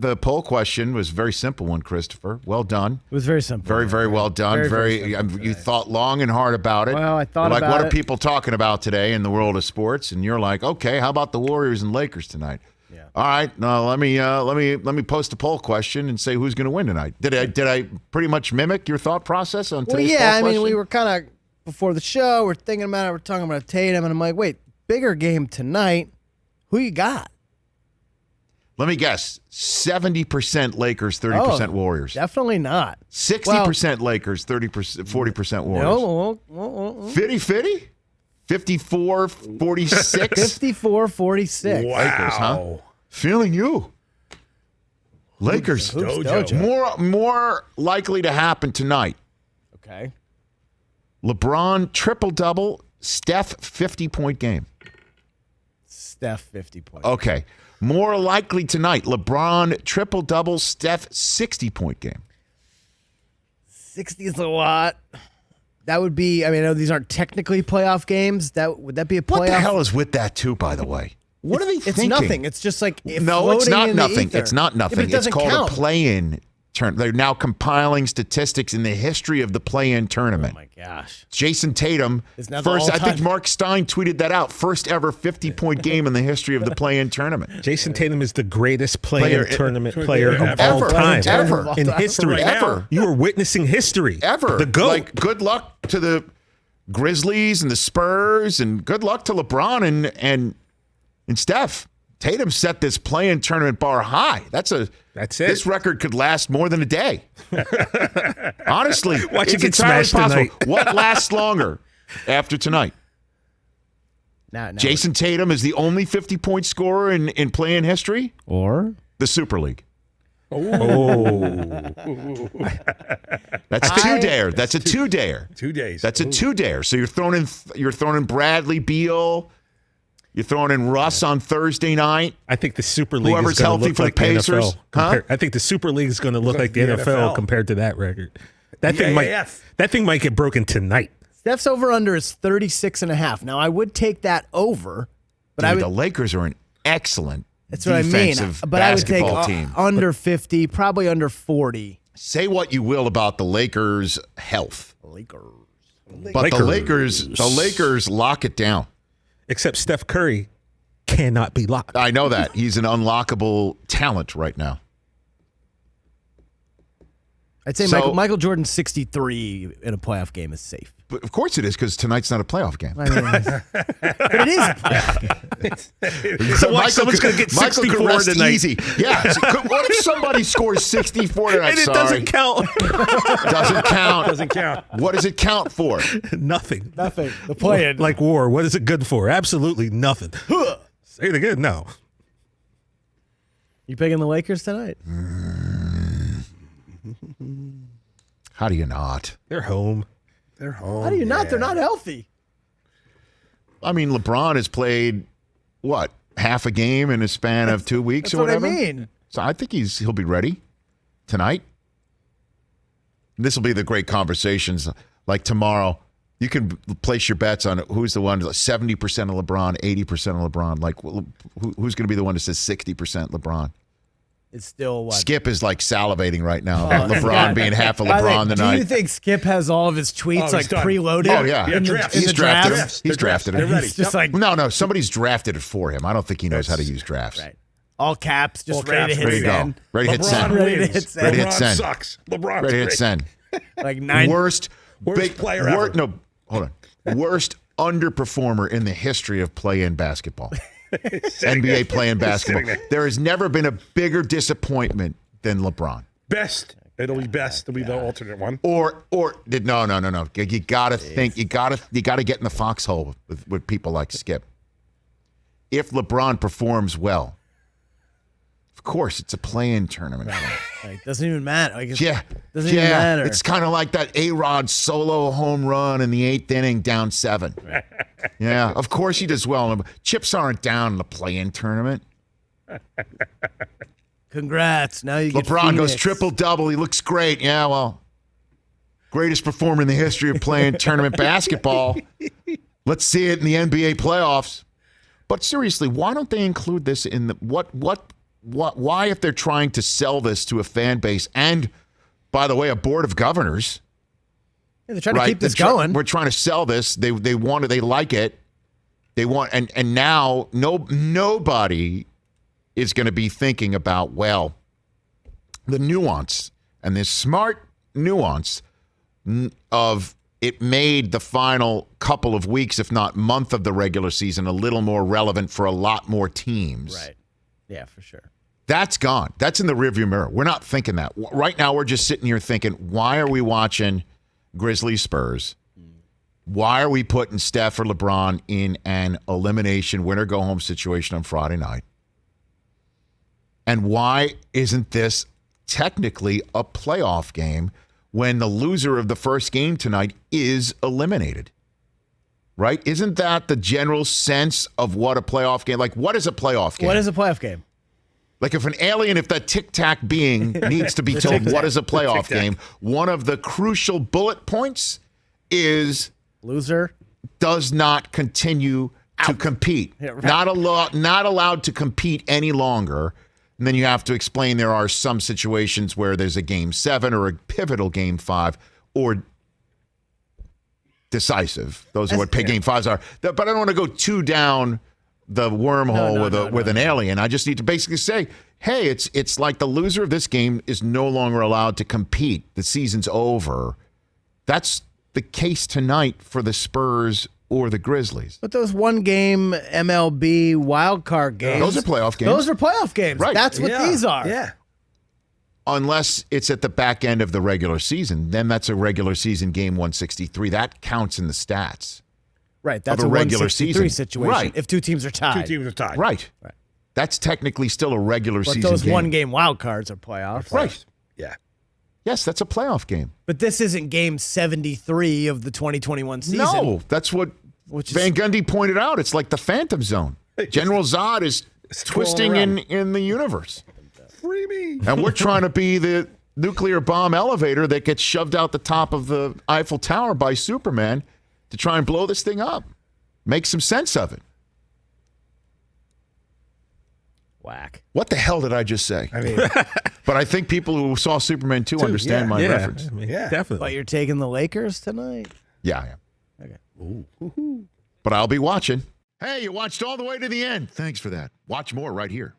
The poll question was a very simple one, Christopher. Well done. It was very simple. Very, very well done. Very simple. You thought long and hard about it. Well, I thought like, about what it. are people talking about today in the world of sports? And you're like, okay, how about the Warriors and Lakers tonight? Yeah. All right, now let me post a poll question and say who's going to win tonight. Did I pretty much mimic your thought process on today's poll question? I mean, we were kind of before the show. We're thinking about it. We're talking about Tatum, and I'm like, wait, bigger game tonight. Who you got? Let me guess. 70% Lakers, 30% Warriors. Definitely not. 60% Lakers, 40% Warriors. No. 50-50? 54-46? 54-46. Wow. Lakers, huh? Feeling you. Lakers. Hoops Dojo. More likely to happen tonight. Okay. LeBron triple-double, Steph 50-point game. Steph 50 points. Okay. More likely tonight, LeBron triple-double, Steph 60-point game. 60 is a lot. That would be, I mean, I know these aren't technically playoff games. Would that be a playoff? What the hell is with that, too, by the way? What are they thinking? It's nothing. It's just like No, it's not nothing. It's not nothing. Yeah, it's called a play-in turn. They're now compiling statistics in the history of the play-in tournament. Oh, my gosh. Jason Tatum, Isn't that first, the I think all-time? Mark Stein tweeted that out. First ever 50-point game in the history of the play-in tournament. Jason Tatum is the greatest tournament player of all Ever. time. Ever. In history. Right now. You are witnessing history. Ever. The GOAT. Like, good luck to the Grizzlies and the Spurs, and good luck to LeBron and Steph. Tatum set this play-in tournament bar high. That's it. This record could last more than a day. Honestly, Watch it it's get entirely smashed possible. tonight. What lasts longer after tonight? Now, Jason Tatum is the only 50-point scorer in play-in history? Or? The Super League. Oh. That's two-dare. That's a two-dare. 2 days. That's a two-dare. So you're throwing in Bradley Beal. You're throwing in Russ on Thursday night. I think the Super League Whoever's is going healthy to look for like the the Pacers. NFL. I think the Super League is going to look like the NFL compared to that record. That thing might get broken tonight. Steph's over-under is 36.5. Now, I would take that over. But Dude, the Lakers are an excellent That's what I mean. But I would take team. under 50, probably under 40. Say what you will about the Lakers' health. But Lakers. the Lakers lock it down. Except Steph Curry cannot be locked. I know that. He's an unlockable talent right now. I'd say Michael Jordan 63 in a playoff game is safe. But of course it is, because tonight's not a playoff game. I mean, but it is a playoff game. So what, someone's going to get 64 tonight. Easy. Yeah. So what if somebody scores 64 tonight? And it doesn't count. Doesn't count. Doesn't count. What does it count for? Nothing. Nothing. The play-in. Like war. What is it good for? Absolutely nothing. Say it again. No. You picking the Lakers tonight? How do you not? They're home. They're home. How do you not? They're not healthy. I mean, LeBron has played, what, half a game in a span of 2 weeks That's or whatever? what I mean. So I think he'll be ready tonight. This will be the great conversations. Like tomorrow, you can place your bets on who's the one, 70% of LeBron, 80% of LeBron. Like, who's going to be the one that says 60% LeBron? It's still what? Skip is like salivating right now about LeBron being half of LeBron tonight. Do you think Skip has all of his tweets preloaded? Oh, yeah. He's drafted him. drafts. He's drafted him. They're ready. He's just like No, somebody's drafted it for him. I don't think he knows how to use drafts. right. All caps, just All ready caps, to hit Ready to go. send. Ready to hit LeBron send. Ready to wins. hit send. Ready to hit LeBron send. sucks. LeBron's Ready to hit great. send. Like 9. Worst player ever. No, hold on. Worst underperformer in the history of play-in basketball. NBA play-in basketball. There has never been a bigger disappointment than LeBron. Best. It'll be best. It'll be the alternate one. Or no. You gotta think. You gotta get in the foxhole with people like Skip. If LeBron performs well, of course it's a play-in tournament. Like, doesn't even matter. Like, Doesn't even matter. It's kind of like that A-Rod solo home run in the 8th inning, down 7. Yeah, of course he does well. Chips aren't down in the play-in tournament. Congrats. Now you get LeBron goes Phoenix. triple-double. He looks great. Yeah, well, greatest performer in the history of playing tournament basketball. Let's see it in the NBA playoffs. But seriously, why don't they include this in the what why, if they're trying to sell this to a fan base and, by the way, a board of governors, they're trying to keep this going. We're trying to sell this. They want it. They like it. They want, and now nobody is going to be thinking about, well, the nuance and this smart nuance of it made the final couple of weeks, if not month of the regular season, a little more relevant for a lot more teams. Right. Yeah, for sure. That's gone. That's in the rearview mirror. We're not thinking that. Right now, we're just sitting here thinking, why are we watching Grizzlies Spurs? Why are we putting Steph or LeBron in an elimination winner-go-home situation on Friday night? And why isn't this technically a playoff game when the loser of the first game tonight is eliminated? Right? Isn't that the general sense of what a playoff game? Like, what is a playoff game? What is a playoff game? Like if that tic-tac being needs to be told what is a playoff game, one of the crucial bullet points is loser does not continue to compete. Yeah, right. Not allowed to compete any longer. And then you have to explain there are some situations where there's a game 7 or a pivotal game 5 or decisive. Those are what game 5s are. But I don't want to go too down the wormhole with an alien. I just need to basically say, hey, it's like the loser of this game is no longer allowed to compete. The season's over. That's the case tonight for the Spurs or the Grizzlies. But those one-game MLB wildcard games. Those are playoff games. Those are playoff games. Right. That's what these are. Yeah. Unless it's at the back end of the regular season. Then that's a regular season game 163. That counts in the stats. Right. That's a regular 163 season situation. Right. If two teams are tied. Right. That's technically still a regular season game. But those one-game wildcards are playoffs. Right. Yeah. Yes, that's a playoff game. But this isn't game 73 of the 2021 season. No, that's what Van Gundy pointed out. It's like the Phantom Zone. General Zod is twisting in the universe. Free me. And we're trying to be the nuclear bomb elevator that gets shoved out the top of the Eiffel Tower by Superman to try and blow this thing up. Make some sense of it. Whack. What the hell did I just say? I mean, but I think people who saw Superman 2 understand my reference. I mean, definitely. But you're taking the Lakers tonight? Yeah, I am. Okay. But I'll be watching. Hey, you watched all the way to the end. Thanks for that. Watch more right here.